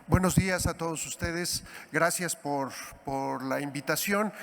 Buenos días a todos ustedes. Gracias por la invitación.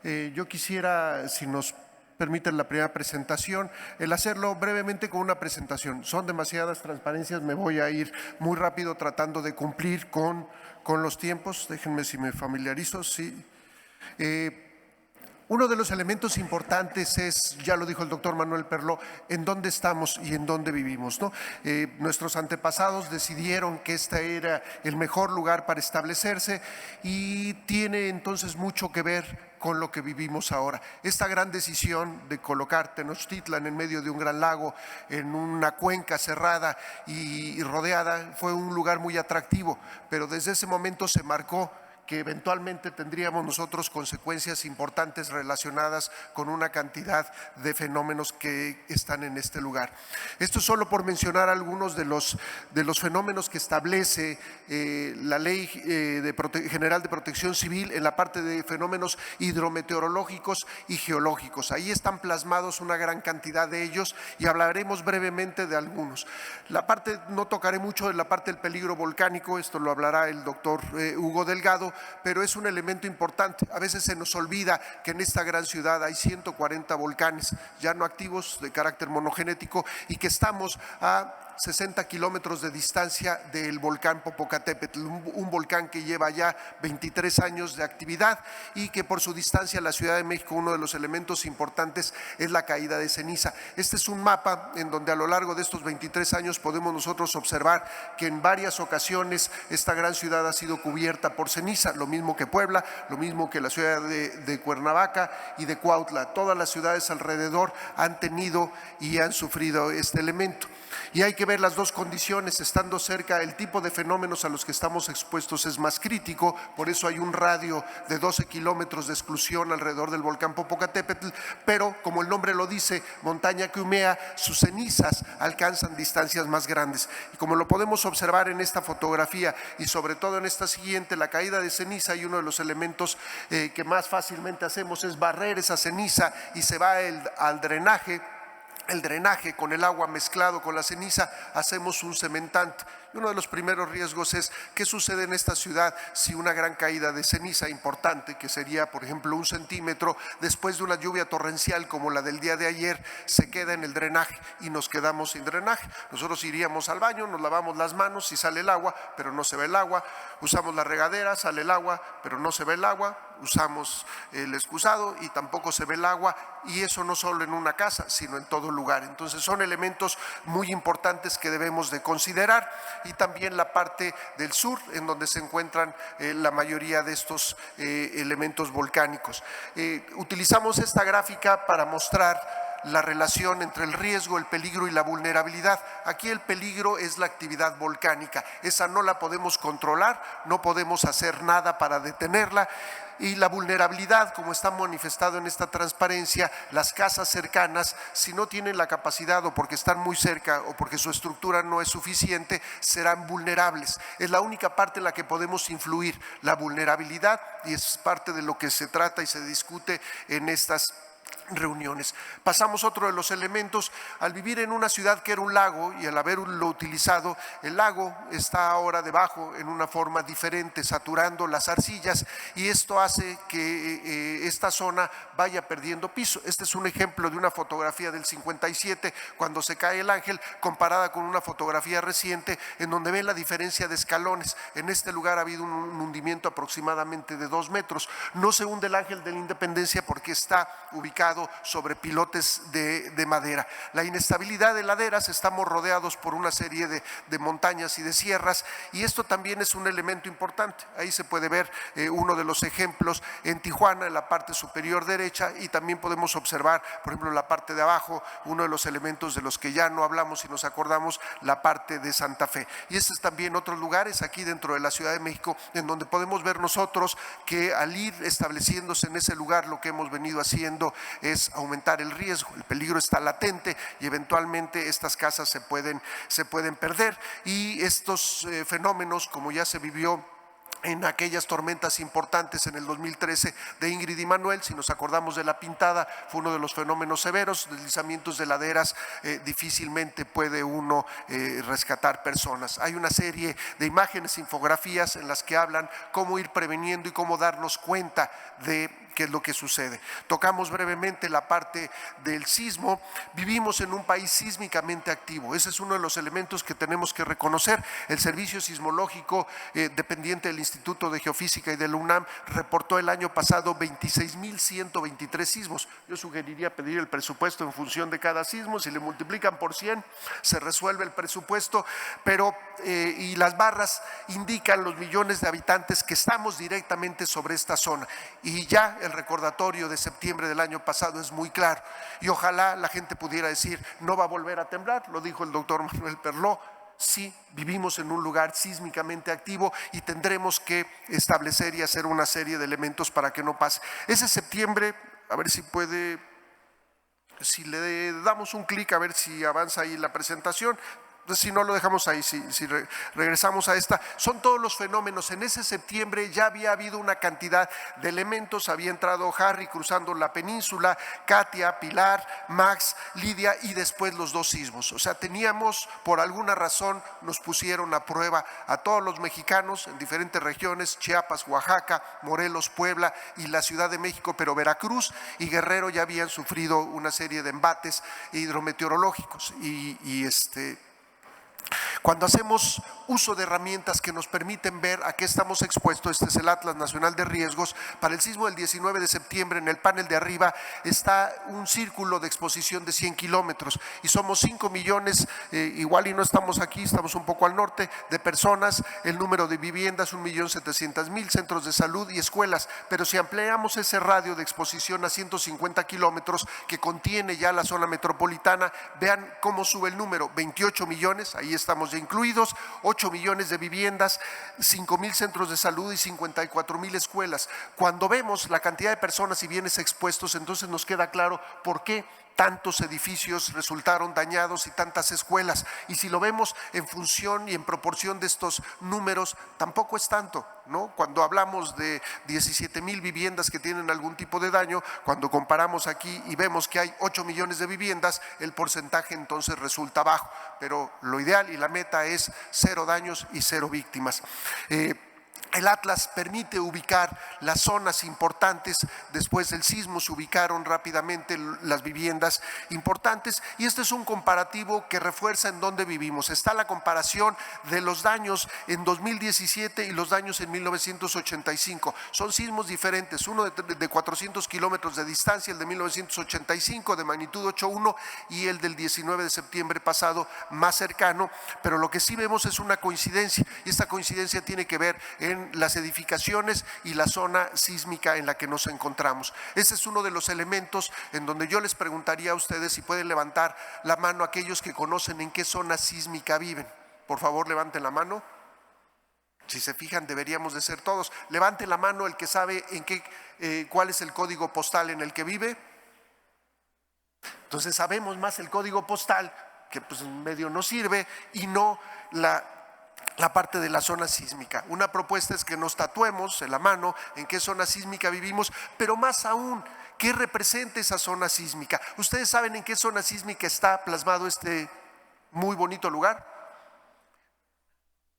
Yo quisiera, si nos permiten la primera presentación, el hacerlo brevemente con una presentación. Son demasiadas transparencias, me voy a ir muy rápido tratando de cumplir con los tiempos. Déjenme si me familiarizo. Sí. Uno de los elementos importantes es, ya lo dijo el doctor Manuel Perló, en dónde estamos y en dónde vivimos, ¿no? Nuestros antepasados decidieron que este era el mejor lugar para establecerse y tiene entonces mucho que ver con lo que vivimos ahora. Esta gran decisión de colocar Tenochtitlan en medio de un gran lago, en una cuenca cerrada y rodeada, fue un lugar muy atractivo, pero desde ese momento se marcó que eventualmente tendríamos nosotros consecuencias importantes relacionadas con una cantidad de fenómenos que están en este lugar. Esto solo por mencionar algunos de los fenómenos que establece la Ley General de Protección Civil en la parte de fenómenos hidrometeorológicos y geológicos. Ahí están plasmados una gran cantidad de ellos y hablaremos brevemente de algunos. No tocaré mucho de la parte del peligro volcánico, esto lo hablará el doctor Hugo Delgado, pero es un elemento importante. A veces se nos olvida que en esta gran ciudad hay 140 volcanes ya no activos de carácter monogenético y que estamos a 60 kilómetros de distancia del volcán Popocatépetl, un volcán que lleva ya 23 años de actividad y que por su distancia a la Ciudad de México uno de los elementos importantes es la caída de ceniza. Este es un mapa en donde a lo largo de estos 23 años podemos nosotros observar que en varias ocasiones esta gran ciudad ha sido cubierta por ceniza, lo mismo que Puebla, lo mismo que la ciudad de Cuernavaca y de Cuautla. Todas las ciudades alrededor han tenido y han sufrido este elemento. Y hay que ver las dos condiciones, estando cerca, el tipo de fenómenos a los que estamos expuestos es más crítico, por eso hay un radio de 12 kilómetros de exclusión alrededor del volcán Popocatépetl, pero como el nombre lo dice, montaña que humea, sus cenizas alcanzan distancias más grandes. Y como lo podemos observar en esta fotografía y sobre todo en esta siguiente, la caída de ceniza, y uno de los elementos que más fácilmente hacemos es barrer esa ceniza y se va al drenaje. El drenaje con el agua mezclado con la ceniza, hacemos un cementante. Y uno de los primeros riesgos es qué sucede en esta ciudad si una gran caída de ceniza importante, que sería por ejemplo 1 centímetro, después de una lluvia torrencial como la del día de ayer, se queda en el drenaje y nos quedamos sin drenaje. Nosotros iríamos al baño, nos lavamos las manos y sale el agua, pero no se ve el agua. Usamos la regadera, sale el agua, pero no se ve el agua. Usamos el excusado y tampoco se ve el agua, y eso no solo en una casa, sino en todo lugar. Entonces son elementos muy importantes que debemos de considerar, y también la parte del sur en donde se encuentran la mayoría de estos elementos volcánicos. Utilizamos esta gráfica para mostrar la relación entre el riesgo, el peligro y la vulnerabilidad. Aquí el peligro es la actividad volcánica, esa no la podemos controlar, no podemos hacer nada para detenerla. Y la vulnerabilidad, como está manifestado en esta transparencia, las casas cercanas, si no tienen la capacidad o porque están muy cerca o porque su estructura no es suficiente, serán vulnerables. Es la única parte en la que podemos influir, la vulnerabilidad, y es parte de lo que se trata y se discute en estas reuniones. Pasamos otro de los elementos. Al vivir en una ciudad que era un lago y al haberlo utilizado, el lago está ahora debajo en una forma diferente, saturando las arcillas, y esto hace que esta zona vaya perdiendo piso. Este es un ejemplo de una fotografía del 57 cuando se cae el Ángel, comparada con una fotografía reciente en donde ven la diferencia de escalones. En este lugar ha habido un hundimiento aproximadamente de 2 metros. No se hunde el Ángel de la Independencia porque está ubicado sobre pilotes de madera. La inestabilidad de laderas, estamos rodeados por una serie de montañas y de sierras, y esto también es un elemento importante. Ahí se puede ver uno de los ejemplos en Tijuana, en la parte superior derecha, y también podemos observar, por ejemplo, en la parte de abajo, uno de los elementos de los que ya no hablamos y nos acordamos, la parte de Santa Fe. Y estos es también otros lugares aquí dentro de la Ciudad de México en donde podemos ver nosotros que al ir estableciéndose en ese lugar, lo que hemos venido haciendo es aumentar el riesgo. El peligro está latente y eventualmente estas casas se pueden perder, y estos fenómenos, como ya se vivió en aquellas tormentas importantes en el 2013 de Ingrid y Manuel. Si nos acordamos de la Pintada, fue uno de los fenómenos severos, deslizamientos de laderas, difícilmente puede uno rescatar personas. Hay una serie de imágenes, infografías en las que hablan cómo ir preveniendo y cómo darnos cuenta de qué es lo que sucede. Tocamos brevemente la parte del sismo. Vivimos en un país sísmicamente activo. Ese es uno de los elementos que tenemos que reconocer. El Servicio Sismológico, dependiente del Instituto de Geofísica y de la UNAM, reportó el año pasado 26.123 sismos. Yo sugeriría pedir el presupuesto en función de cada sismo. Si le multiplican por 100, se resuelve el presupuesto, pero y las barras indican los millones de habitantes que estamos directamente sobre esta zona. Y ya el recordatorio de septiembre del año pasado es muy claro, y ojalá la gente pudiera decir: no va a volver a temblar. Lo dijo el doctor Manuel Perló. Sí, vivimos en un lugar sísmicamente activo y tendremos que establecer y hacer una serie de elementos para que no pase. Ese septiembre, a ver si puede, si le damos un clic, a ver si avanza ahí la presentación. Si no, lo dejamos ahí, si regresamos a esta. Son todos los fenómenos. En ese septiembre ya había habido una cantidad de elementos. Había entrado Harry cruzando la península, Katia, Pilar, Max, Lidia y después los dos sismos. O sea, teníamos, por alguna razón, nos pusieron a prueba a todos los mexicanos en diferentes regiones: Chiapas, Oaxaca, Morelos, Puebla y la Ciudad de México, pero Veracruz y Guerrero ya habían sufrido una serie de embates hidrometeorológicos cuando hacemos uso de herramientas que nos permiten ver a qué estamos expuestos. Este es el Atlas Nacional de Riesgos. Para el sismo del 19 de septiembre, en el panel de arriba está un círculo de exposición de 100 kilómetros y somos 5 millones, igual y no estamos aquí, estamos un poco al norte, de personas. El número de viviendas, 1.700.000, centros de salud y escuelas. Pero si ampliamos ese radio de exposición a 150 kilómetros que contiene ya la zona metropolitana, vean cómo sube el número: 28 millones, ahí estamos ya incluidos, 8 millones de viviendas, 5.000 centros de salud y 54.000 escuelas. Cuando vemos la cantidad de personas y bienes expuestos, entonces nos queda claro por qué tantos edificios resultaron dañados y tantas escuelas. Y si lo vemos en función y en proporción de estos números, tampoco es tanto, ¿no? Cuando hablamos de 17,000 viviendas que tienen algún tipo de daño, cuando comparamos aquí y vemos que hay 8 millones de viviendas, el porcentaje entonces resulta bajo. Pero lo ideal y la meta es 0 daños y 0 víctimas. El Atlas permite ubicar las zonas importantes. Después del sismo se ubicaron rápidamente las viviendas importantes y este es un comparativo que refuerza en dónde vivimos. Está la comparación de los daños en 2017 y los daños en 1985. Son sismos diferentes, uno de 400 kilómetros de distancia, el de 1985 de magnitud 8.1 y el del 19 de septiembre pasado más cercano, pero lo que sí vemos es una coincidencia, y esta coincidencia tiene que ver en las edificaciones y la zona sísmica en la que nos encontramos. Ese es uno de los elementos en donde yo les preguntaría a ustedes si pueden levantar la mano aquellos que conocen en qué zona sísmica viven. Por favor, levanten la mano. Si se fijan, deberíamos de ser todos. Levanten la mano el que sabe cuál es el código postal en el que vive. Entonces sabemos más el código postal, que pues en medio no sirve, y no la parte de la zona sísmica. Una propuesta es que nos tatuemos en la mano en qué zona sísmica vivimos, pero más aún, ¿qué representa esa zona sísmica? ¿Ustedes saben en qué zona sísmica está plasmado este muy bonito lugar?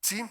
¿Sí?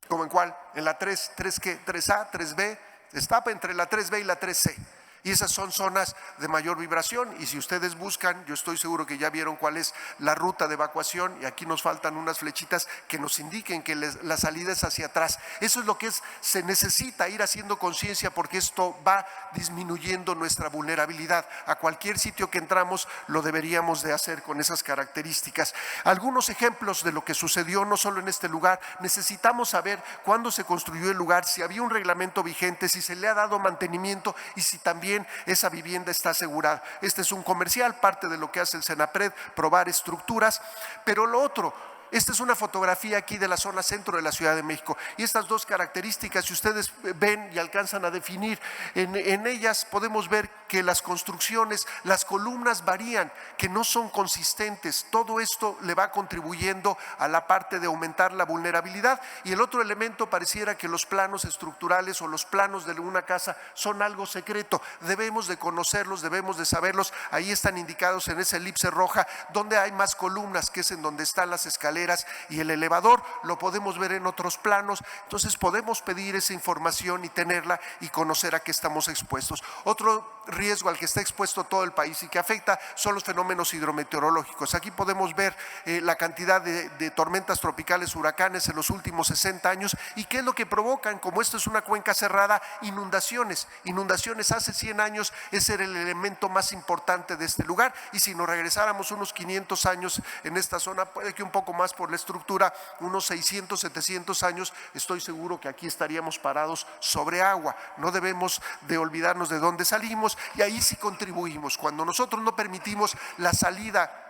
¿Cómo en cuál? En la 3, ¿qué? 3A, 3B, está entre la 3B y la 3C. Y esas son zonas de mayor vibración, y si ustedes buscan, yo estoy seguro que ya vieron cuál es la ruta de evacuación, y aquí nos faltan unas flechitas que nos indiquen que la salida es hacia atrás. Eso es lo que se necesita ir haciendo conciencia, porque esto va disminuyendo nuestra vulnerabilidad. A cualquier sitio que entramos lo deberíamos de hacer con esas características. Algunos ejemplos de lo que sucedió no solo en este lugar: necesitamos saber cuándo se construyó el lugar, si había un reglamento vigente, si se le ha dado mantenimiento y si también esa vivienda está asegurada. Este es un comercial, parte de lo que hace el Senapred, probar estructuras. Pero lo otro, Esta es una fotografía aquí de la zona centro de la Ciudad de México y estas dos características, si ustedes ven y alcanzan a definir, en ellas podemos ver que las construcciones, las columnas varían, que no son consistentes. Todo esto le va contribuyendo a la parte de aumentar la vulnerabilidad. Y el otro elemento, pareciera que los planos estructurales o los planos de una casa son algo secreto. Debemos de conocerlos, debemos de saberlos. Ahí están indicados en esa elipse roja donde hay más columnas, que es en donde están las escaleras y el elevador. Lo podemos ver en otros planos. Entonces podemos pedir esa información y tenerla y conocer a qué estamos expuestos. Otro riesgo al que está expuesto todo el país y que afecta son los fenómenos hidrometeorológicos. Aquí podemos ver la cantidad de tormentas tropicales, huracanes en los últimos 60 años y qué es lo que provocan. Como esto es una cuenca cerrada, inundaciones. Inundaciones hace 100 años ese era el elemento más importante de este lugar, y si nos regresáramos unos 500 años en esta zona, puede que un poco más por la estructura, unos 600, 700 años, estoy seguro que aquí estaríamos parados sobre agua. No debemos de olvidarnos de dónde salimos, y ahí sí contribuimos. Cuando nosotros no permitimos la salida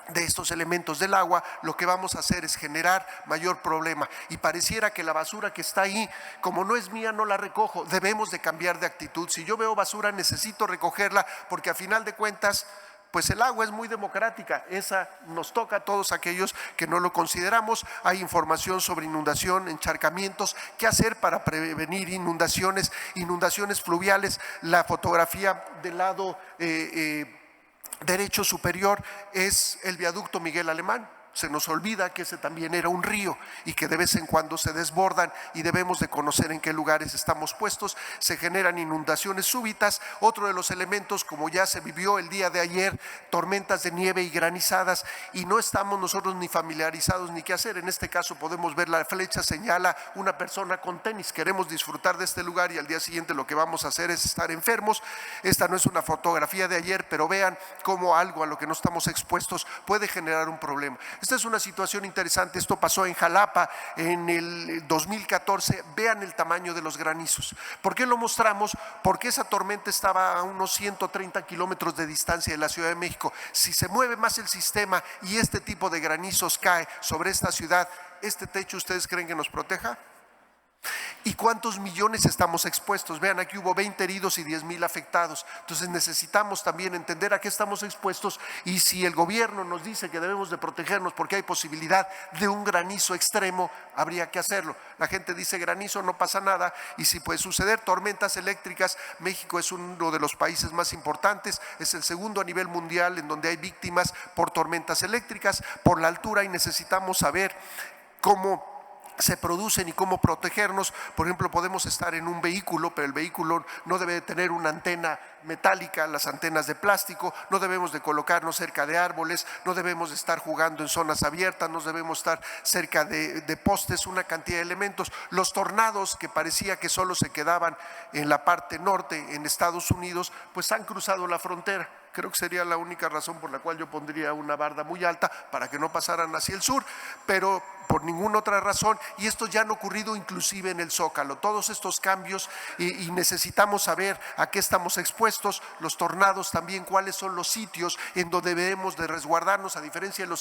de estos elementos del agua, lo que vamos a hacer es generar mayor problema, y pareciera que la basura que está ahí, como no es mía, no la recojo. Debemos de cambiar de actitud. Si yo veo basura, necesito recogerla, porque a final de cuentas, pues el agua es muy democrática, esa nos toca a todos aquellos que no lo consideramos. Hay información sobre inundación, encharcamientos, qué hacer para prevenir inundaciones, inundaciones fluviales. La fotografía del lado derecho superior es el viaducto Miguel Alemán. Se nos olvida que ese también era un río y que de vez en cuando se desbordan, y debemos de conocer en qué lugares estamos puestos. Se generan inundaciones súbitas. Otro de los elementos, como ya se vivió el día de ayer, tormentas de nieve y granizadas, y no estamos nosotros ni familiarizados ni qué hacer. En este caso podemos ver la flecha señala una persona con tenis. Queremos disfrutar de este lugar y al día siguiente lo que vamos a hacer es estar enfermos. Esta no es una fotografía de ayer, pero vean cómo algo a lo que no estamos expuestos puede generar un problema. Esta es una situación interesante. Esto pasó en Jalapa en el 2014. Vean el tamaño de los granizos. ¿Por qué lo mostramos? Porque esa tormenta estaba a unos 130 kilómetros de distancia de la Ciudad de México. Si se mueve más el sistema y este tipo de granizos cae sobre esta ciudad, ¿este techo ustedes creen que nos proteja? ¿Y cuántos millones estamos expuestos? Vean, aquí hubo 20 heridos y 10,000 afectados. Entonces necesitamos también entender a qué estamos expuestos, y si el gobierno nos dice que debemos de protegernos porque hay posibilidad de un granizo extremo, habría que hacerlo. La gente dice granizo, no pasa nada, y si puede suceder. Tormentas eléctricas, México es uno de los países más importantes, es el segundo a nivel mundial en donde hay víctimas por tormentas eléctricas, por la altura, y necesitamos saber cómo se producen y cómo protegernos. Por ejemplo, podemos estar en un vehículo, pero el vehículo no debe tener una antena metálica, las antenas de plástico. No debemos de colocarnos cerca de árboles, no debemos de estar jugando en zonas abiertas, no debemos estar cerca de postes, una cantidad de elementos. Los tornados, que parecía que solo se quedaban en la parte norte, en Estados Unidos, pues han cruzado la frontera. Creo que sería la única razón por la cual yo pondría una barda muy alta, para que no pasaran hacia el sur, pero por ninguna otra razón. Y esto ya han ocurrido inclusive en el Zócalo, todos estos cambios, y necesitamos saber a qué estamos expuestos. Los tornados también, cuáles son los sitios en donde debemos de resguardarnos. A diferencia de los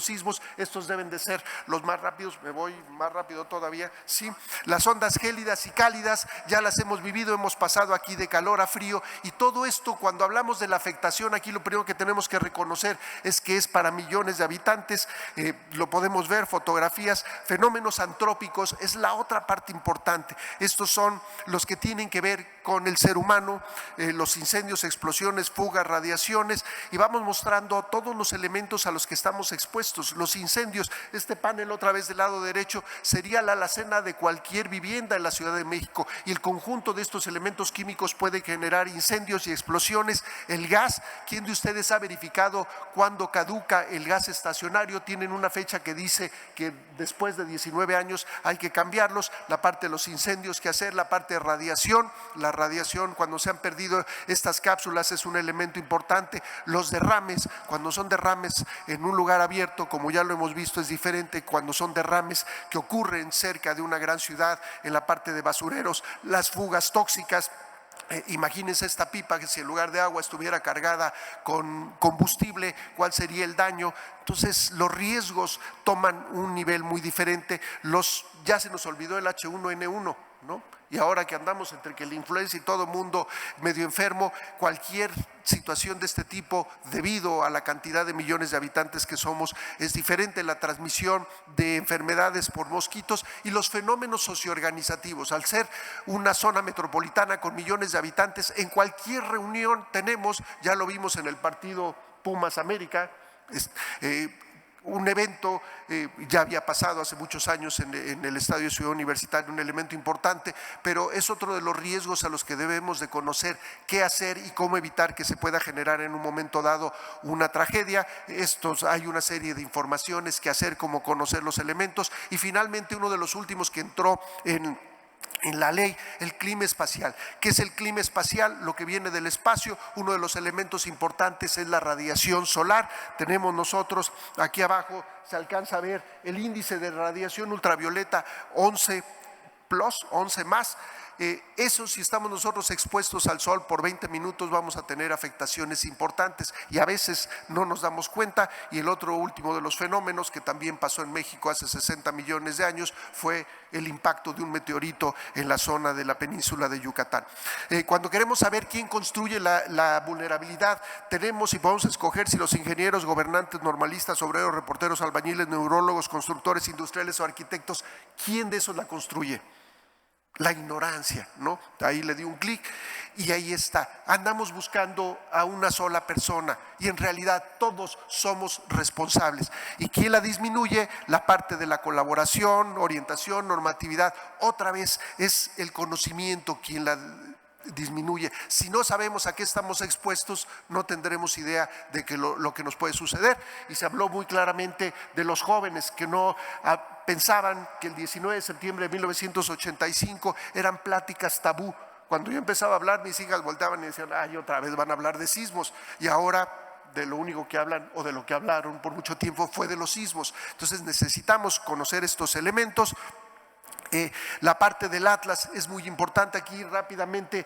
sismos, estos deben de ser los más rápidos. Me voy más rápido todavía, sí. Las ondas gélidas y cálidas ya las hemos vivido, hemos pasado aquí de calor a frío, y todo esto, cuando hablamos de la afectación, aquí lo primero que tenemos que reconocer es que es para millones de habitantes. Lo podemos ver, fotografías. Fenómenos antrópicos es la otra parte importante. Estos son los que tienen que ver con el ser humano, los incendios, explosiones, fugas, radiaciones, y vamos mostrando todos los elementos a los que estamos expuestos. Los incendios, este panel otra vez del lado derecho, sería la alacena de cualquier vivienda en la Ciudad de México, y el conjunto de estos elementos químicos puede generar incendios y explosiones. El gas, ¿quién de ustedes ha verificado cuándo caduca el gas estacionario? Tienen una fecha que dice que después de 19 años hay que cambiarlos. La parte de los incendios, ¿qué hacer? La parte de radiación, la radiación, cuando se han perdido estas cápsulas, es un elemento importante. Los derrames, cuando son derrames en un lugar abierto, como ya lo hemos visto, es diferente cuando son derrames que ocurren cerca de una gran ciudad, en la parte de basureros. Las fugas tóxicas, Imagínense esta pipa que si en lugar de agua estuviera cargada con combustible, ¿cuál sería el daño? Entonces los riesgos toman un nivel muy diferente. Ya se nos olvidó el H1N1, ¿no? Y ahora que andamos entre que la influenza y todo el mundo medio enfermo, cualquier situación de este tipo, debido a la cantidad de millones de habitantes que somos, es diferente la transmisión de enfermedades por mosquitos y los fenómenos socioorganizativos. Al ser una zona metropolitana con millones de habitantes, en cualquier reunión tenemos, ya lo vimos en el partido Pumas América, un evento, ya había pasado hace muchos años en el Estadio Ciudad Universitaria, un elemento importante, pero es otro de los riesgos a los que debemos de conocer qué hacer y cómo evitar que se pueda generar en un momento dado una tragedia. Hay una serie de informaciones que hacer, como conocer los elementos, y finalmente uno de los últimos que entró en la ley, el clima espacial. ¿Qué es el clima espacial? Lo que viene del espacio. Uno de los elementos importantes es la radiación solar. Tenemos nosotros, aquí abajo se alcanza a ver el índice de radiación ultravioleta 11 más. Eso, si estamos nosotros expuestos al sol por 20 minutos, vamos a tener afectaciones importantes y a veces no nos damos cuenta. Y el otro último de los fenómenos que también pasó en México hace 60 millones de años fue el impacto de un meteorito en la zona de la península de Yucatán. Cuando queremos saber quién construye la vulnerabilidad, tenemos y podemos escoger si los ingenieros, gobernantes, normalistas, obreros, reporteros, albañiles, neurólogos, constructores industriales o arquitectos. ¿Quién de esos la construye? La ignorancia, ¿no? Ahí le di un clic y ahí está. Andamos buscando a una sola persona y en realidad todos somos responsables. ¿Y quién la disminuye? La parte de la colaboración, orientación, normatividad. Otra vez es el conocimiento quien la disminuye. Si no sabemos a qué estamos expuestos, no tendremos idea de que lo que nos puede suceder. Y se habló muy claramente de los jóvenes que no pensaban que el 19 de septiembre de 1985 eran pláticas tabú. Cuando yo empezaba a hablar, mis hijas volteaban y decían, ay, otra vez van a hablar de sismos. Y ahora de lo único que hablan o de lo que hablaron por mucho tiempo fue de los sismos. Entonces necesitamos conocer estos elementos. La parte del Atlas es muy importante. Aquí rápidamente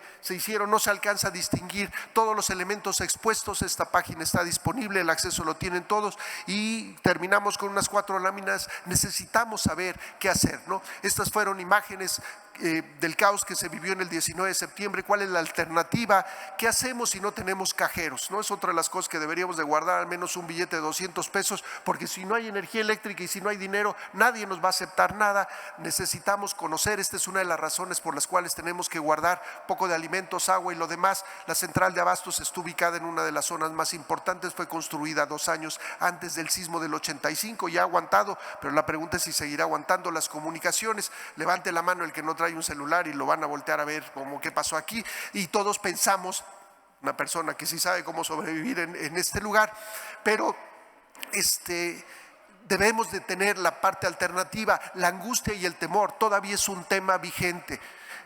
no se alcanza a distinguir todos los elementos expuestos. Esta página está disponible, el acceso lo tienen todos y terminamos con unas 4 láminas. Necesitamos saber qué hacer, ¿no? Estas fueron imágenes del caos que se vivió en el 19 de septiembre. ¿Cuál es la alternativa? ¿Qué hacemos si no tenemos cajeros? ¿No? Es otra de las cosas que deberíamos de guardar, al menos un billete de 200 pesos, porque si no hay energía eléctrica y si no hay dinero, nadie nos va a aceptar nada. Necesitamos conocer, esta es una de las razones por las cuales tenemos que guardar poco de alimentos, agua y lo demás. La central de abastos está ubicada en una de las zonas más importantes, fue construida 2 años antes del sismo del 85 y ha aguantado, pero la pregunta es si seguirá aguantando. Las comunicaciones, levante la mano el que no trae un celular y lo van a voltear a ver como qué pasó aquí, y todos pensamos, una persona que sí sabe cómo sobrevivir en este lugar, pero debemos de tener la parte alternativa. La angustia y el temor todavía es un tema vigente.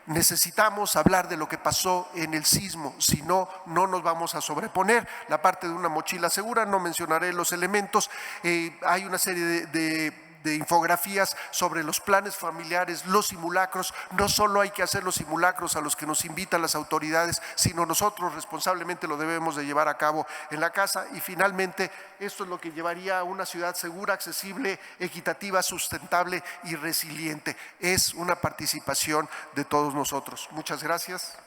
Necesitamos hablar de lo que pasó en el sismo, si no, no nos vamos a sobreponer. La parte de una mochila segura, no mencionaré los elementos. Hay una serie de infografías sobre los planes familiares, los simulacros. No solo hay que hacer los simulacros a los que nos invitan las autoridades, sino nosotros responsablemente lo debemos de llevar a cabo en la casa. Y finalmente, esto es lo que llevaría a una ciudad segura, accesible, equitativa, sustentable y resiliente. Es una participación de todos nosotros. Muchas gracias.